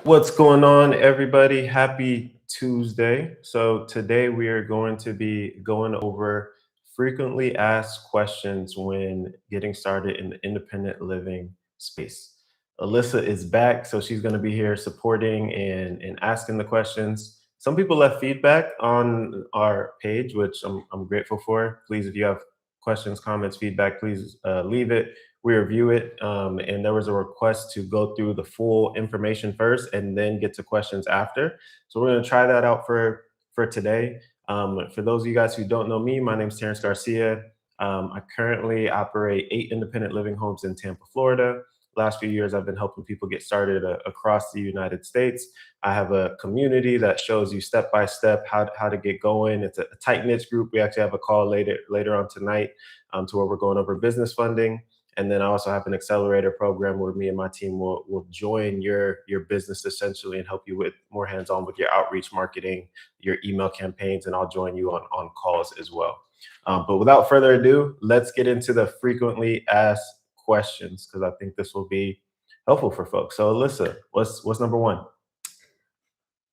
What's going on, everybody? Happy Tuesday. So, today we are going to be going over frequently asked questions when getting started in the independent living space. Alyssa is back, so she's going to be here supporting and asking the questions. Some people left feedback on our page, which I'm grateful for. Please, if you have questions, comments, feedback, please leave it. We review it, and there was a request to go through the full information first and then get to questions after. So we're going to try that out for today. For those of you guys who don't know me, my name is Terence Garcia. I currently operate 8 independent living homes in Tampa, Florida. Last few years, I've been helping people get started across the United States. I have a community that shows you step by step how to get going. It's a tight knit group. We actually have a call later on tonight to where we're going over business funding. And then I also have an accelerator program where me and my team will join your business essentially and help you with more hands-on with your outreach marketing, your email campaigns, and I'll join you on calls as well. But without further ado, let's get into the frequently asked questions because I think this will be helpful for folks. So Alyssa, what's number one?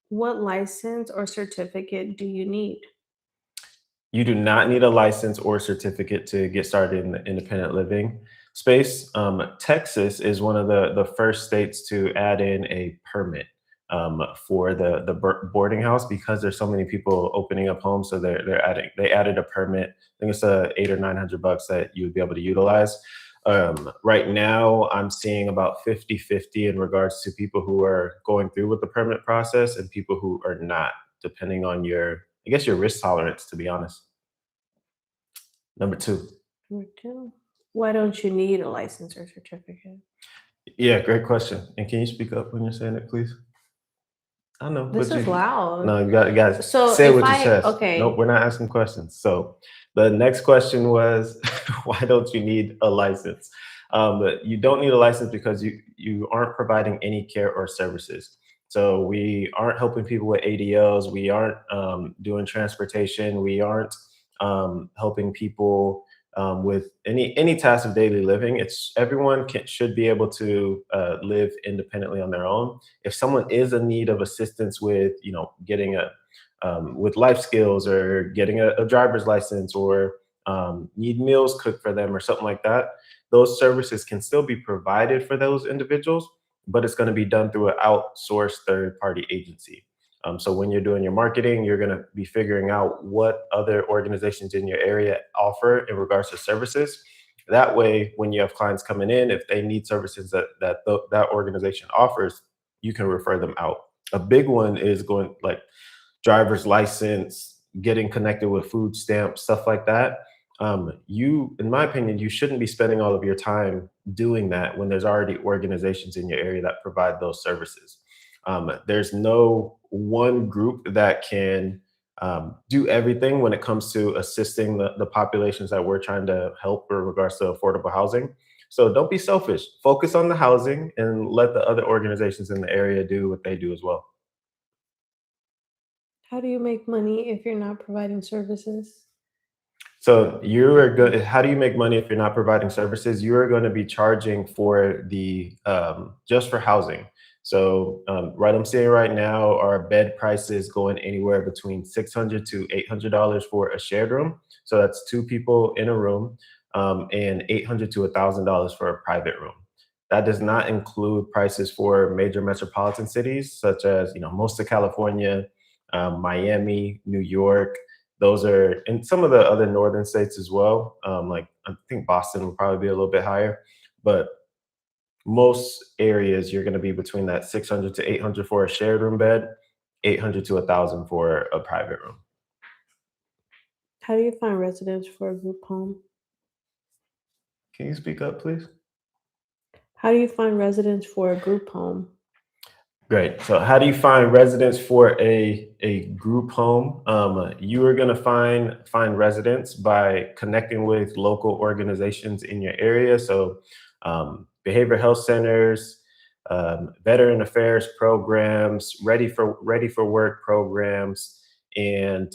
What license or certificate do you need? You do not need a license or certificate to get started in the independent living space. Texas is one of the first states to add in a permit for the boarding house because there's so many people opening up homes. So they added a permit. I think it's $800 or $900 that you would be able to utilize. Right now, I'm seeing about 50-50 in regards to people who are going through with the permit process and people who are not, depending on I guess your risk tolerance, to be honest. Number two. Number two. Why don't you need a license or certificate? Yeah, great question. And can you speak up when you're saying it, please? I know, This but is loud. no, you guys So say it if with your I chest. Nope, okay, we're not asking questions. So the next question was, why don't you need a license? You don't need a license because you aren't providing any care or services. So we aren't helping people with ADLs. We aren't doing transportation. We aren't helping people with any task of daily living. It's everyone should be able to live independently on their own. If someone is in need of assistance with getting with life skills or getting a driver's license or need meals cooked for them or something like that, those services can still be provided for those individuals, but it's going to be done through an outsourced third party agency. So when you're doing your marketing, you're going to be figuring out what other organizations in your area offer in regards to services. That way, when you have clients coming in, if they need services that organization offers, you can refer them out. A big one is going like driver's license, getting connected with food stamps, stuff like that. In my opinion, you shouldn't be spending all of your time doing that when there's already organizations in your area that provide those services. There's no one group that can do everything when it comes to assisting the populations that we're trying to help in regards to affordable housing. So don't be selfish. Focus on the housing and let the other organizations in the area do what they do as well. how do you make money if you're not providing services? So you are good. How do you make money if you're not providing services? You are going to be charging for the just for housing. So right, I'm seeing right now our bed prices going anywhere between $600 to $800 for a shared room. So that's two people in a room, and $800 to $1,000 for a private room. That does not include prices for major metropolitan cities such as most of California, Miami, New York. Those are in some of the other northern states as well. Like I think Boston will probably be a little bit higher, but most areas you're going to be between that 600 to 800 for a shared room bed, 800 to 1,000 for a private room. How do you find residents for a group home? Can you speak up, please? How do you find residents for a group home? Great. So, how do you find residents for a group home? You are going to find residents by connecting with local organizations in your area. So, behavioral health centers, veteran affairs programs, ready for work programs, and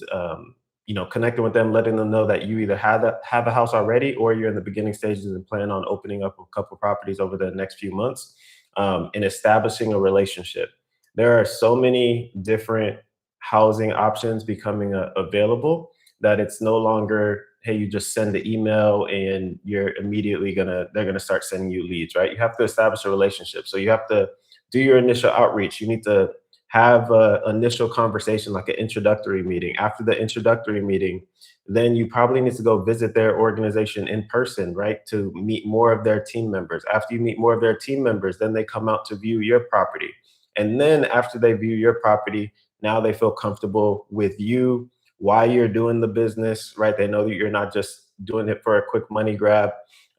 connecting with them, letting them know that you either have a house already or you're in the beginning stages and plan on opening up a couple properties over the next few months, and establishing a relationship. there are so many different housing options becoming available that it's no longer, hey, you just send the email and you're immediately they're gonna start sending you leads, right? You have to establish a relationship. So you have to do your initial outreach. You need to have an initial conversation, like an introductory meeting. After the introductory meeting, then you probably need to go visit their organization in person, right? To meet more of their team members. After you meet more of their team members, then they come out to view your property. And then after they view your property, now they feel comfortable with you, why you're doing the business, right? They know that you're not just doing it for a quick money grab.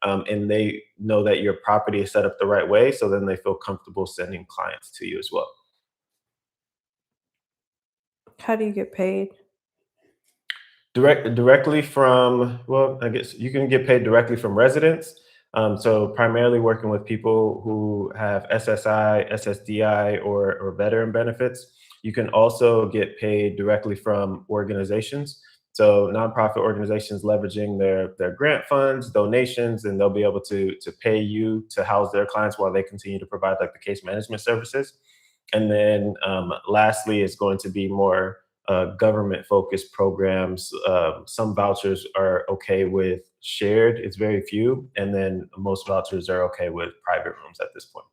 And they know that your property is set up the right way. So then they feel comfortable sending clients to you as well. How do you get paid? Directly from, well, I guess you can get paid directly from residents. So primarily working with people who have SSI, SSDI, or veteran benefits. You can also get paid directly from organizations. So nonprofit organizations leveraging their grant funds, donations, and they'll be able to pay you to house their clients while they continue to provide like the case management services. And then lastly, it's going to be more government focused programs. Some vouchers are okay with shared, it's very few. And then most vouchers are okay with private rooms at this point.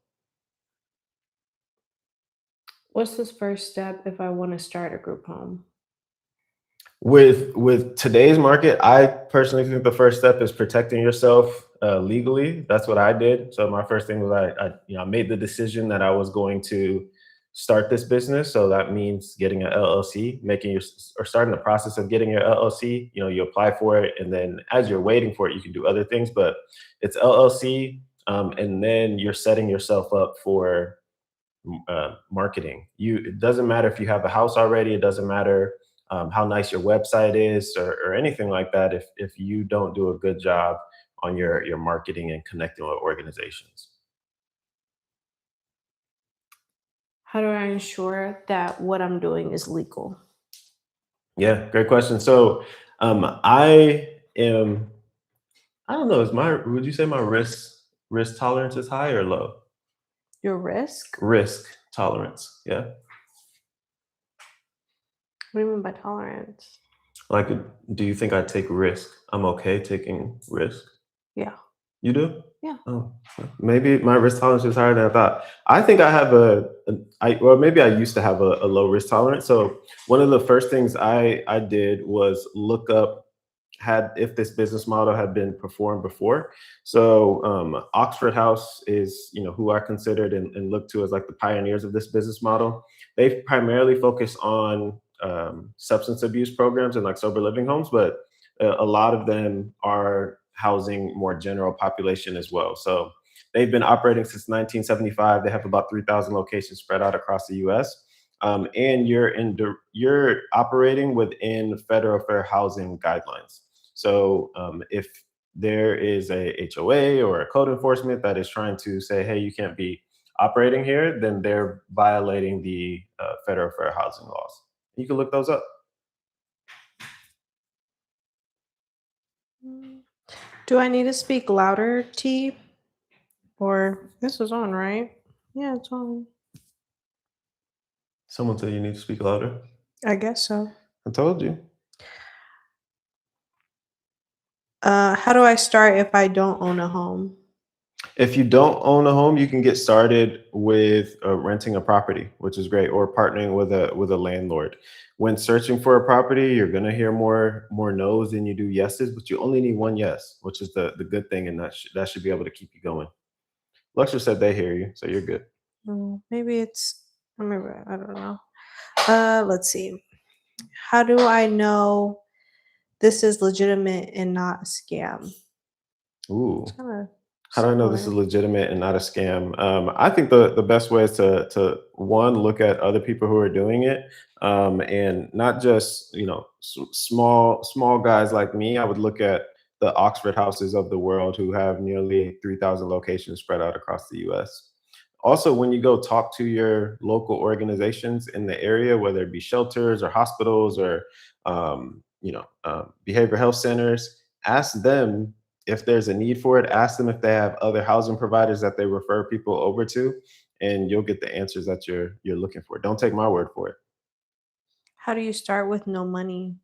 What's the first step if I want to start a group home? With today's market, I personally think the first step is protecting yourself legally. That's what I did. So my first thing was I made the decision that I was going to start this business. So that means getting an LLC, making your or starting the process of getting your LLC. You apply for it, and then as you're waiting for it, you can do other things. But it's LLC, and then you're setting yourself up for marketing. It doesn't matter if you have a house already. It doesn't matter how nice your website is or anything like that. If you don't do a good job on your marketing and connecting with organizations. How do I ensure that what I'm doing is legal? Yeah, great question. So I am. I don't know. Is my would you say my risk tolerance is high or low? Your risk? Risk tolerance. Yeah. What do you mean by tolerance? Like, do you think I take risk? I'm okay taking risk. Yeah. You do? Yeah. Oh, maybe my risk tolerance is higher than I thought. I think I have well, maybe I used to have a low risk tolerance. So one of the first things I did was look up had if this business model had been performed before. So Oxford House is who I considered and looked to as like the pioneers of this business model. They primarily focus on substance abuse programs and like sober living homes, but a lot of them are housing more general population as well. So they've been operating since 1975. They have about 3,000 locations spread out across the U.S. And you're operating within federal fair housing guidelines. So if there is a HOA or a code enforcement that is trying to say, hey, you can't be operating here, then they're violating the federal fair housing laws. You can look those up. Mm. Do I need to speak louder, T? Or this is on, right? Yeah, it's on. Someone said you need to speak louder. I guess so. I told you. How do I start if I don't own a home? If you don't own a home, you can get started with renting a property, which is great, or partnering with a landlord. When searching for a property, you're gonna hear more no's than you do yeses, but you only need one yes, which is the good thing, and that should be able to keep you going. Luxor said they hear you, so you're good. Maybe it's. Maybe I don't know. Let's see. How do I know this is legitimate and not a scam? Ooh. It's kind of How do I know this is similar. legitimate and not a scam? I think the best way is to one look at other people who are doing it, and not just small guys like me. I would look at the Oxford houses of the world who have nearly 3,000 locations spread out across the U.S. Also, when you go talk to your local organizations in the area, whether it be shelters or hospitals or behavioral health centers, ask them If there's a need for it, ask them if they have other housing providers that they refer people over to, and you'll get the answers that you're looking for. Don't take my word for it. How do you start with no money?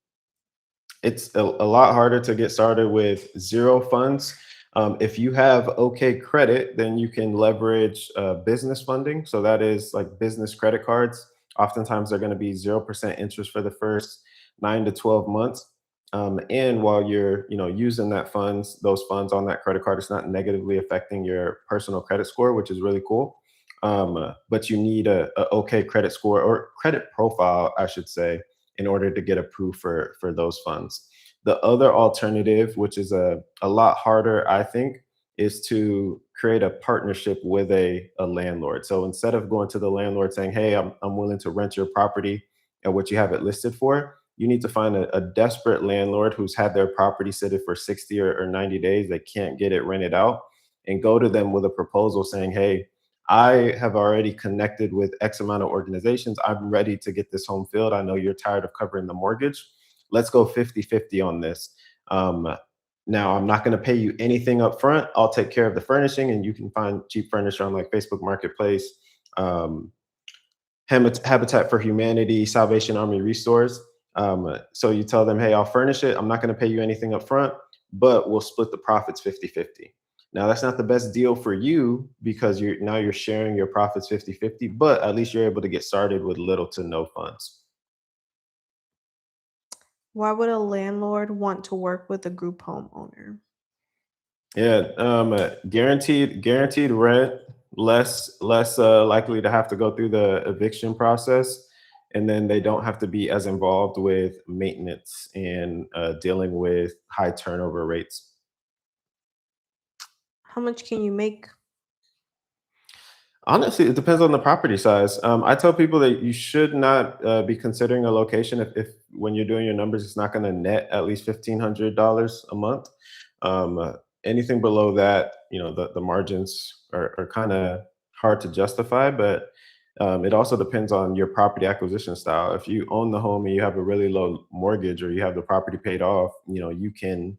It's a lot harder to get started with zero funds. If you have okay credit, then you can leverage business funding. So that is like business credit cards. Oftentimes they're going to be 0% interest for the first 9 to 12 months. And while you're, using those funds on that credit card, it's not negatively affecting your personal credit score, which is really cool. But you need a okay credit score or credit profile, I should say, in order to get approved for those funds. The other alternative, which is a lot harder, I think, is to create a partnership with a landlord. So instead of going to the landlord saying, hey, I'm willing to rent your property and what you have it listed for, you need to find a desperate landlord who's had their property sitting for 60 or 90 days. They can't get it rented out, and go to them with a proposal saying, hey, I have already connected with X amount of organizations. I'm ready to get this home filled. I know you're tired of covering the mortgage. Let's go 50-50 on this. Um, Now, I'm not going to pay you anything up front. I'll take care of the furnishing, and you can find cheap furniture on like Facebook Marketplace, um, Habitat for Humanity, Salvation Army Restores. So you tell them, hey, I'll furnish it. I'm not going to pay you anything up front, but we'll split the profits 50-50. Now, that's not the best deal for you because you're sharing your profits 50-50, but at least you're able to get started with little to no funds. Why would a landlord want to work with a group homeowner? Yeah, guaranteed rent, less likely to have to go through the eviction process, and then they don't have to be as involved with maintenance and dealing with high turnover rates. How much can you make? Honestly, it depends on the property size. I tell people that you should not be considering a location if when you're doing your numbers, it's not going to net at least $1,500 a month. Anything below that, the margins are kind of hard to justify, but it also depends on your property acquisition style. If you own the home and you have a really low mortgage or you have the property paid off, you can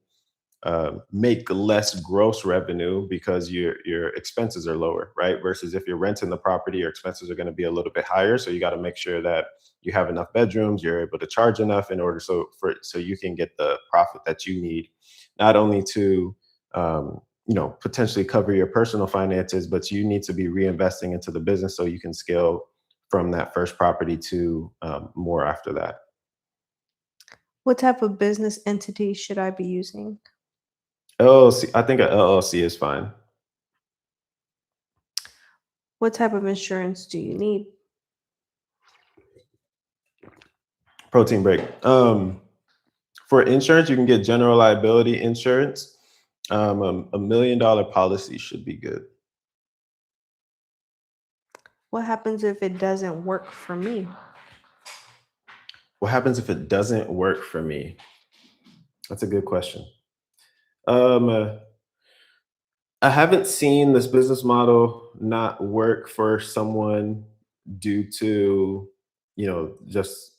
make less gross revenue because your expenses are lower, right? Versus if you're renting the property, your expenses are going to be a little bit higher. So you got to make sure that you have enough bedrooms, you're able to charge enough in order so you can get the profit that you need, not only to potentially cover your personal finances, but you need to be reinvesting into the business so you can scale from that first property to more after that. What type of business entity should I be using? LLC, I think an LLC is fine. What type of insurance do you need? Protein break. For insurance, you can get general liability insurance. $1 million policy should be good. What happens if it doesn't work for me? What happens if it doesn't work for me? That's a good question. Um, uh, I haven't seen this business model not work for someone due to, just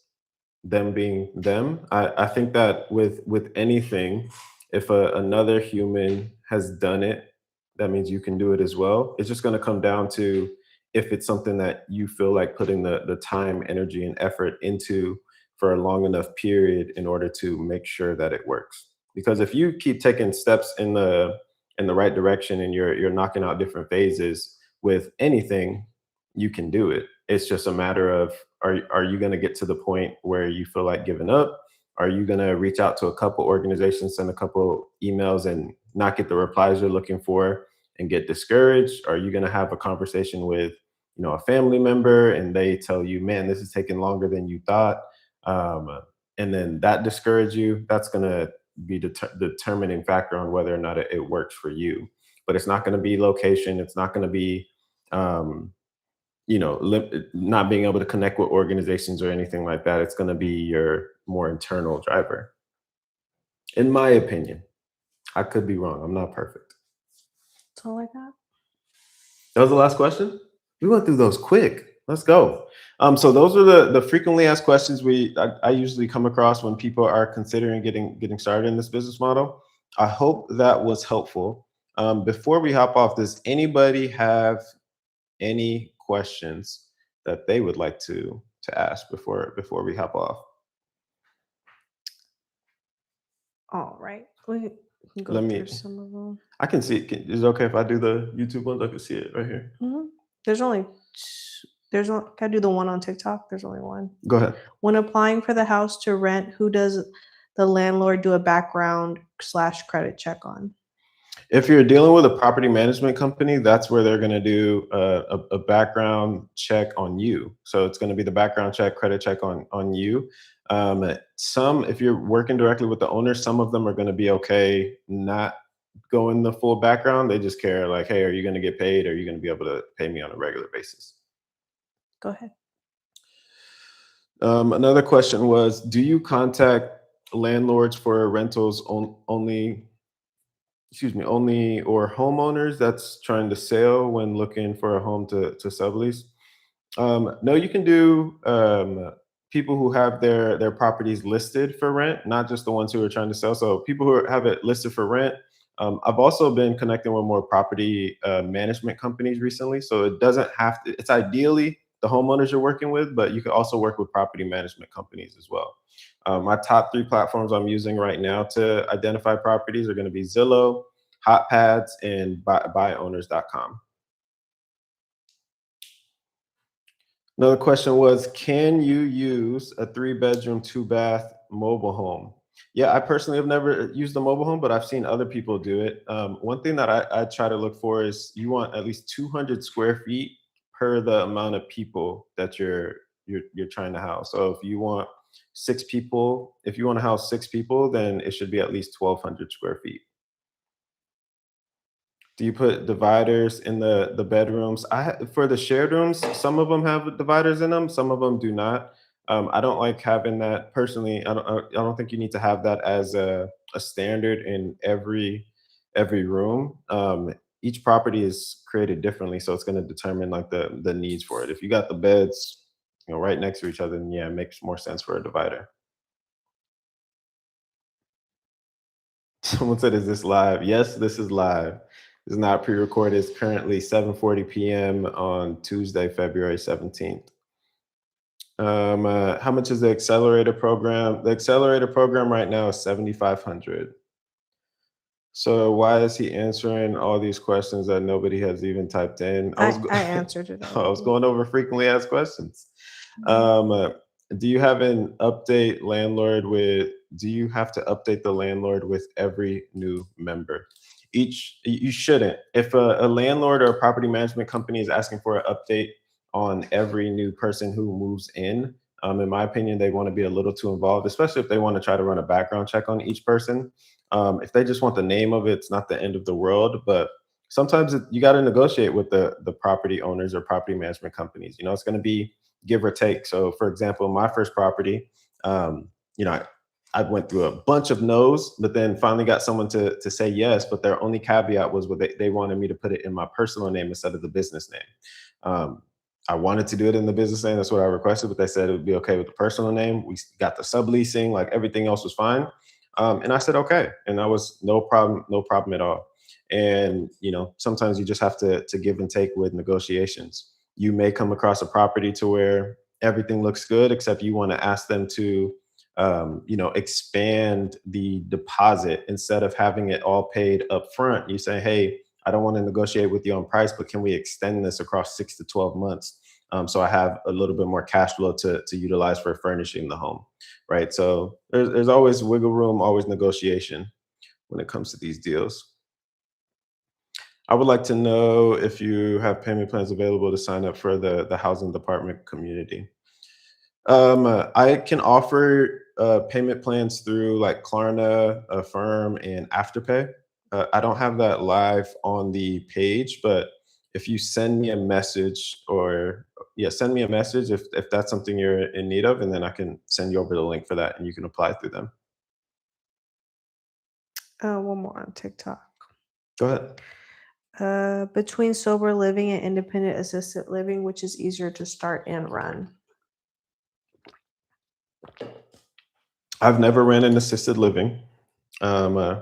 them being them. I think that with anything, if another human has done it, that means you can do it as well. It's just going to come down to if it's something that you feel like putting the time, energy, and effort into for a long enough period in order to make sure that it works. Because if you keep taking steps in the right direction and you're knocking out different phases with anything, you can do it. It's just a matter of are you going to get to the point where you feel like giving up? Are you going to reach out to a couple organizations, send a couple emails, and not get the replies you're looking for and get discouraged? Are you going to have a conversation with a family member and they tell you, man, this is taking longer than you thought, um, and then that discourage you? That's going to be the determining factor on whether or not it works for you. But it's not going to be location. It's not going to be um, not being able to connect with organizations or anything like that. It's going to be your more internal driver, in my opinion. I could be wrong. I'm not perfect. That's all I got. That was the last question. We went through those quick. Let's go. So those are the frequently asked questions I usually come across when people are considering getting started in this business model. I hope that was helpful. Before we hop off, does anybody have any questions that they would like to ask before we hop off? All right. We can go Let through me. some of them. I can see it. Is it okay if I do the YouTube ones? I can see it right here. There's only there's one. Can I do the one on TikTok? There's only one. Go ahead. When applying for the house to rent, who does the landlord do a background/credit check on? If you're dealing with a property management company, that's where they're going to do a background check on you. So it's going to be the background check, credit check on you. Some, if you're working directly with the owner, some of them are going to be okay not going the full background. They just care like, hey, are you going to get paid? Are you going to be able to pay me on a regular basis? Go ahead. Another question was, do you contact landlords for rentals only? Excuse me, only or homeowners that's trying to sell when looking for a home to sublease? No, you can do people who have their properties listed for rent, not just the ones who are trying to sell. So people who have it listed for rent. I've also been connecting with more property management companies recently. So it doesn't have to. It's ideally the homeowners you're working with, but you can also work with property management companies as well. My top three platforms I'm using right now to identify properties are going to be Zillow, HotPads, and buyowners.com. Another question was, can you use a 3-bedroom, 2-bath mobile home? Yeah, I personally have never used a mobile home, but I've seen other people do it. One thing that I try to look for is you want at least 200 square feet per the amount of people that you're trying to house. So if you want 6 people, if you want to house 6 people, then it should be at least 1,200 square feet. Do you put dividers in the bedrooms? For the shared rooms, some of them have dividers in them, some of them do not. I don't like having that personally. I don't think you need to have that as a standard in every room. Each property is created differently, so it's going to determine like the needs for it. If you got the beds, right next to each other, then yeah, it makes more sense for a divider. Someone said, "Is this live?" Yes, this is live. It's not pre-recorded. It's currently 7:40 p.m. on Tuesday, February 17th. How much is the accelerator program? The accelerator program right now is 7,500. So why is he answering all these questions that nobody has even typed in? I answered it I was already. going over frequently asked questions. Mhm. Um, uh, do you have an update landlord with? Do you have to update the landlord with every new member? You shouldn't. If a landlord or a property management company is asking for an update on every new person who moves in my opinion, they want to be a little too involved, especially if they want to try to run a background check on each person. If they just want the name of it, it's not the end of the world. But sometimes you got to negotiate with the property owners or property management companies. It's going to be give or take. So, for example, my first property, um, you know, I went through a bunch of no's, but then finally got someone to say yes. But their only caveat was they wanted me to put it in my personal name instead of the business name. Um, I wanted to do it in the business name. That's what I requested, but they said it would be okay with the personal name. We got the subleasing, like everything else was fine. And I said, okay. And that was no problem at all. And, sometimes you just have to give and take with negotiations. You may come across a property to where everything looks good, except you want to ask them to, expand the deposit instead of having it all paid up front. You say, hey, I don't want to negotiate with you on price, but can we extend this across 6 to 12 months? So I have a little bit more cash flow to utilize for furnishing the home, right? So there's always wiggle room, always negotiation when it comes to these deals. I would like to know if you have payment plans available to sign up for the housing department community. I can offer payment plans through like Klarna, Affirm, and Afterpay. I don't have that live on the page, but if you send me a message or yeah, send me a message if that's something you're in need of, and then I can send you over the link for that, and you can apply through them. One more on TikTok. Go ahead. Between sober living and independent assisted living, which is easier to start and run? I've never ran an assisted living. Um, uh,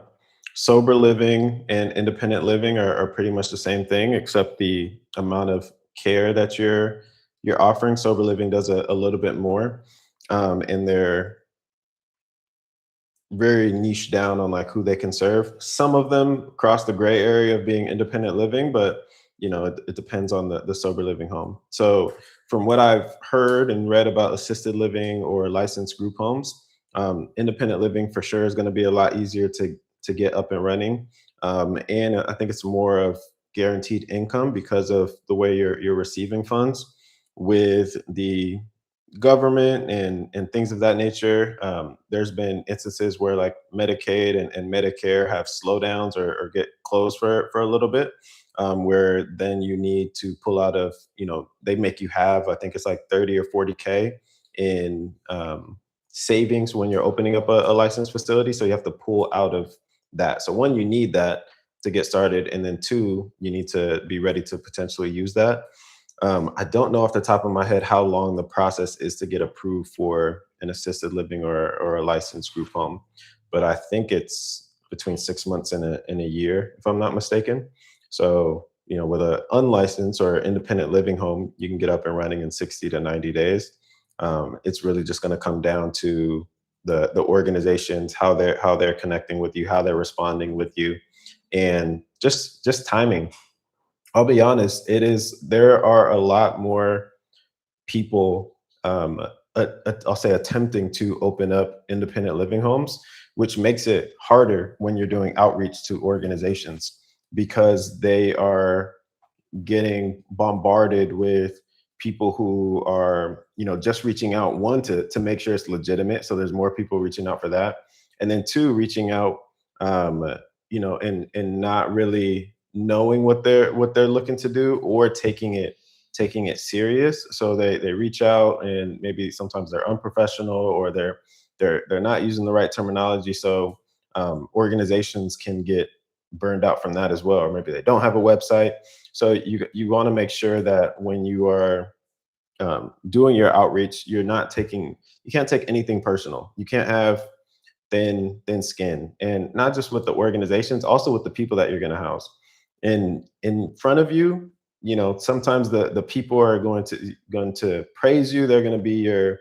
Sober living and independent living are pretty much the same thing, except the amount of care that you're offering. Sober living does a little bit more, and they're very niche down on like who they can serve. Some of them cross the gray area of being independent living, but it depends on the sober living home. So from what I've heard and read about assisted living or licensed group homes, independent living for sure is going to be a lot easier to get up and running. And I think it's more of guaranteed income because of the way you're receiving funds with the government and things of that nature. There's been instances where like Medicaid and Medicare have slowdowns or get closed for a little bit, where then you need to pull out of, they make you have, I think it's like 30 or 40K in savings when you're opening up a licensed facility. So you have to pull out of that. So one, you need that to get started. And then two, you need to be ready to potentially use that. I don't know off the top of my head how long the process is to get approved for an assisted living or a licensed group home, but I think it's between 6 months and a year, if I'm not mistaken. So, with an unlicensed or independent living home, you can get up and running in 60 to 90 days. It's really just going to come down to the organizations, how they're connecting with you, how they're responding with you, and just timing. I'll be honest, there are a lot more people, I'll say, attempting to open up independent living homes, which makes it harder when you're doing outreach to organizations because they are getting bombarded with people who are, just reaching out, one, to make sure it's legitimate. So there's more people reaching out for that. And then two, reaching out, and not really knowing what they're looking to do or taking it serious. So they reach out and maybe sometimes they're unprofessional or they're not using the right terminology. So organizations can get burned out from that as well, or maybe they don't have a website. So you want to make sure that when you are doing your outreach, you can't take anything personal. You can't have thin skin, and not just with the organizations, also with the people that you're going to house. And in front of you, sometimes the people are going to praise you. They're going to be your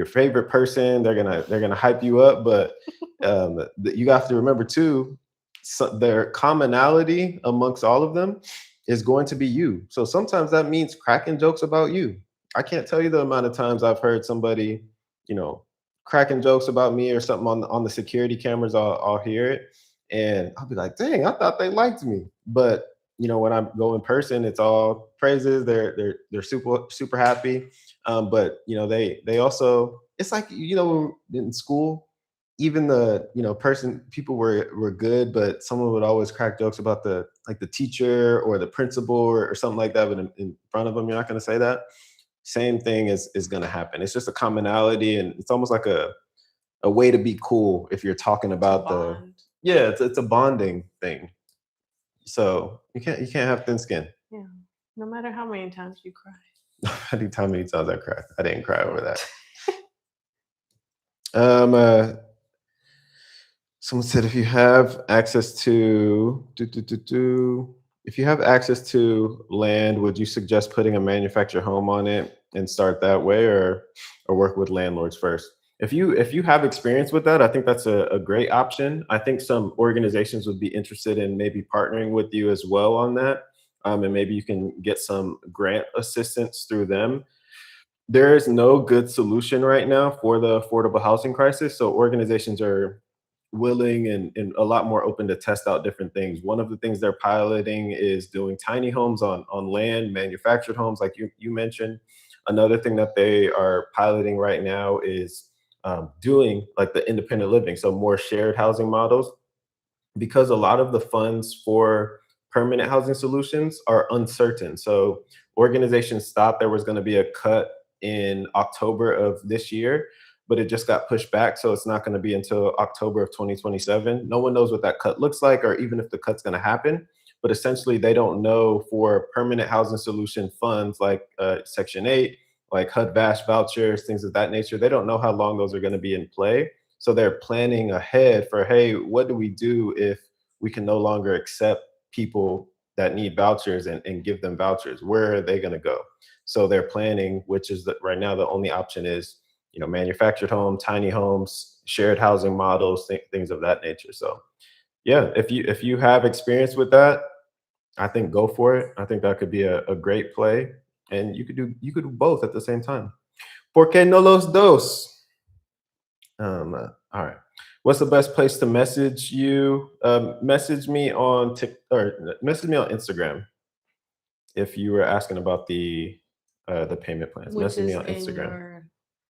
favorite person. They're gonna hype you up, but you have to remember too, so their commonality amongst all of them is going to be you. So sometimes that means cracking jokes about you. I can't tell you the amount of times I've heard somebody, you know, cracking jokes about me or something on the security cameras. I'll hear it, and I'll be like, "Dang, I thought they liked me." But when I go in person, it's all praises. They're super happy. But they also, it's like, in school, even the people were good, but someone would always crack jokes about the teacher or the principal or something like that. But in front of them, you're not going to say that. Same thing is going to happen. It's just a commonality, and it's almost like a way to be cool if you're talking about the Bond. yeah. It's a bonding thing. So you can't have thin skin. Yeah. No matter how many times you cry. How many times I cried? I didn't cry over that. Um, uh, Someone said if you have access to if you have access to land, would you suggest putting a manufactured home on it and start that way, or work with landlords first? If you have experience with that, I think that's a great option. I think some organizations would be interested in maybe partnering with you as well on that, and maybe you can get some grant assistance through them. There is no good solution right now for the affordable housing crisis. So organizations are willing and a lot more open to test out different things. One of the things they're piloting is doing tiny homes on land, manufactured homes, like you mentioned. Another thing that they are piloting right now is doing like the independent living, so more shared housing models, because a lot of the funds for permanent housing solutions are uncertain. So organizations thought there was going to be a cut in October of this year, but it just got pushed back. So it's not going to be until October of 2027. No one knows what that cut looks like or even if the cut's going to happen. But essentially, they don't know for permanent housing solution funds like Section 8, like HUD VASH vouchers, things of that nature. They don't know how long those are going to be in play. So they're planning ahead for, hey, what do we do if we can no longer accept people that need vouchers and give them vouchers? Where are they going to go? So they're planning, which is that right now the only option is, manufactured home, tiny homes, shared housing models, things of that nature. So yeah, if you have experience with that, I think go for it. I think that could be a great play, and you could do both at the same time. ¿Por qué no los dos? All right. What's the best place to message you? Message me on message me on Instagram if you were asking about the payment plans. Which Message me is on in Instagram. your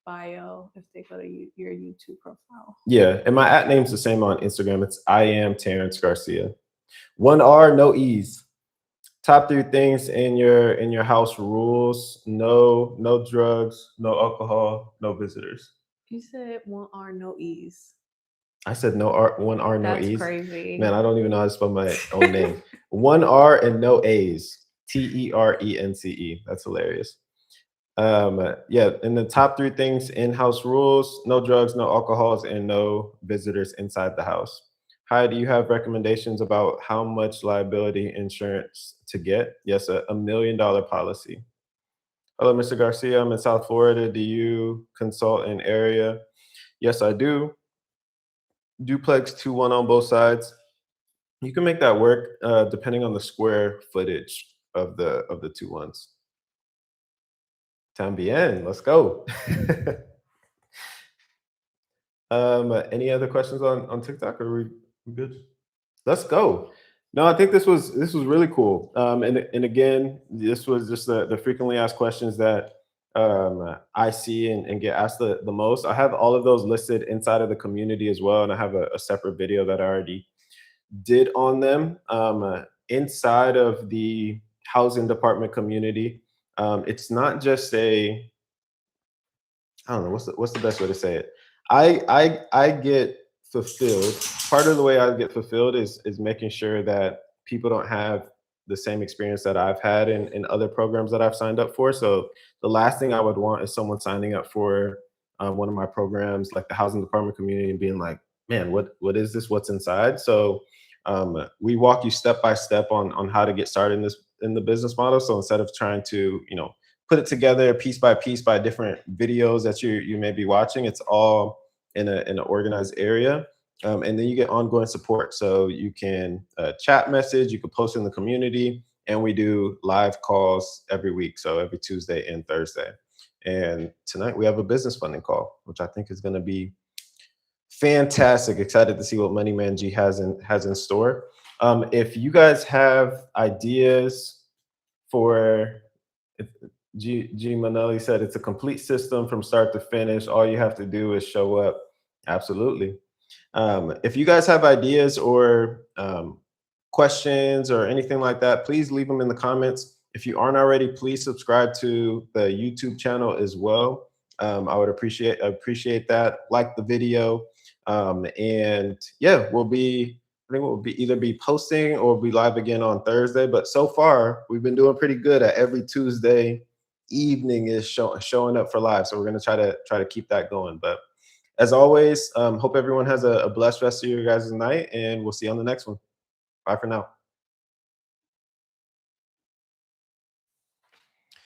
bio if they go to your YouTube profile. Yeah, and my at name's the same on Instagram. It's I am Terence Garcia. One R, no E's. Top three things in your house rules: no drugs, no alcohol, no visitors. You said one R, no E's. I said no R, one R, no That's E's. crazy. Man, I don't even know how to spell my own name. One R and no A's. Terence. That's hilarious. Yeah, and the top three things in-house rules: no drugs, no alcohols, and no visitors inside the house. Hi, do you have recommendations about how much liability insurance to get? Yes, a $1 million policy. Hello, Mr. Garcia. I'm in South Florida. Do you consult in area? Yes, I do. Duplex 2-1 on both sides. You can make that work depending on the square footage of the two ones. Tambien, let's go. Any other questions on TikTok? Or are we good? Let's go. No, I think this was really cool. And again, this was just the frequently asked questions that I see and get asked the most. I have all of those listed inside of the community as well, and I have a separate video that I already did on them. Inside of the housing department community, it's not just I don't know what's the best way to say it. I get fulfilled. Part of the way I get fulfilled is making sure that people don't have the same experience that I've had in other programs that I've signed up for. So the last thing I would want is someone signing up for one of my programs, like the housing department community, and being like, "Man, what is this? What's inside?" So we walk you step by step on how to get started in the business model. So instead of trying to put it together piece by different videos that you may be watching. It's all in an organized area. And then you get ongoing support. So you can chat message, you can post in the community, and we do live calls every week. So every Tuesday and Thursday. And tonight we have a business funding call, which I think is going to be fantastic. Excited to see what Money Man G has in store. If you guys have ideas for G Manelli said it's a complete system from start to finish. All you have to do is show up. Absolutely. If you guys have ideas or questions or anything like that, please leave them in the comments. If you aren't already, please subscribe to the YouTube channel as well. I would appreciate that. Like the video, and yeah, I think we'll either be posting or be live again on Thursday. But so far, we've been doing pretty good at every Tuesday evening is showing up for live. So we're gonna try to keep that going. But as always, hope everyone has a blessed rest of your guys' night, and we'll see you on the next one. Bye for now.